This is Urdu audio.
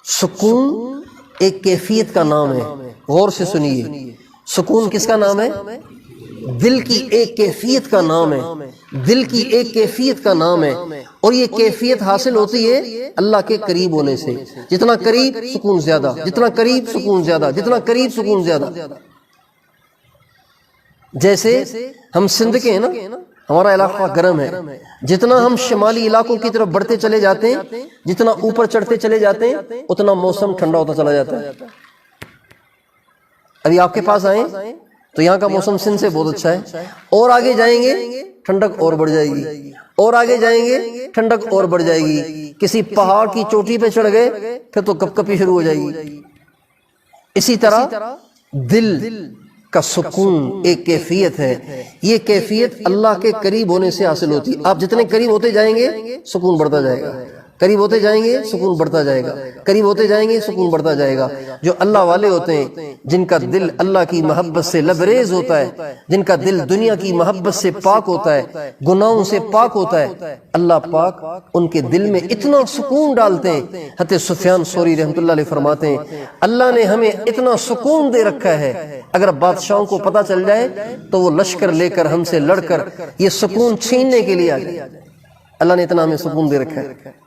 سکون ایک کیفیت کا نام ہے، غور سے سنیے، سکون کس کا نام ہے؟ دل کی ایک کیفیت کا نام ہے، دل کی ایک کیفیت کا نام ہے، اور یہ کیفیت حاصل ہوتی ہے اللہ کے قریب ہونے سے۔ جتنا قریب سکون زیادہ، جتنا قریب سکون زیادہ، جتنا قریب سکون زیادہ۔ جیسے ہم سندھ کے ہیں نا، ہمارا علاقہ گرم ہے، جتنا ہم شمالی علاقوں کی طرف بڑھتے چلے جاتے ہیں، جتنا اوپر چڑھتے چلے جاتے ہیں، اتنا موسم ٹھنڈا ہوتا چلا جاتا ہے۔ ابھی آپ کے پاس آئیں تو یہاں کا موسم سندھ سے بہت اچھا ہے، اور آگے جائیں گے ٹھنڈک اور بڑھ جائے گی، اور آگے جائیں گے ٹھنڈک اور بڑھ جائے گی۔ کسی پہاڑ کی چوٹی پہ چڑھ گئے پھر تو کپ کپی شروع ہو جائے گی۔ اسی طرح دل کا سکون ایک کیفیت ہے، یہ کیفیت اللہ کے قریب ہونے سے حاصل ہوتی ہے۔ آپ جتنے قریب ہوتے جائیں گے سکون بڑھتا جائے گا، قریب ہوتے جائیں گے سکون بڑھتا جائے گا، قریب ہوتے جائیں گے سکون بڑھتا جائے گا۔ جو اللہ والے ہوتے ہیں، جن کا دل اللہ کی محبت سے لبریز ہوتا ہے، جن کا دل دنیا کی محبت سے پاک ہوتا ہے، گناہوں سے پاک ہوتا ہے، اللہ پاک ان کے دل میں اتنا سکون ڈالتے ہیں۔ حضرت سفیان ثوری رحمۃ اللہ علیہ فرماتے ہیں، اللہ نے ہمیں اتنا سکون دے رکھا ہے، اگر بادشاہوں کو پتہ چل جائے تو وہ لشکر لے کر ہم سے لڑ کر یہ سکون چھیننے کے لیے آ جائے۔ اللہ نے اتنا ہمیں سکون دے رکھا ہے۔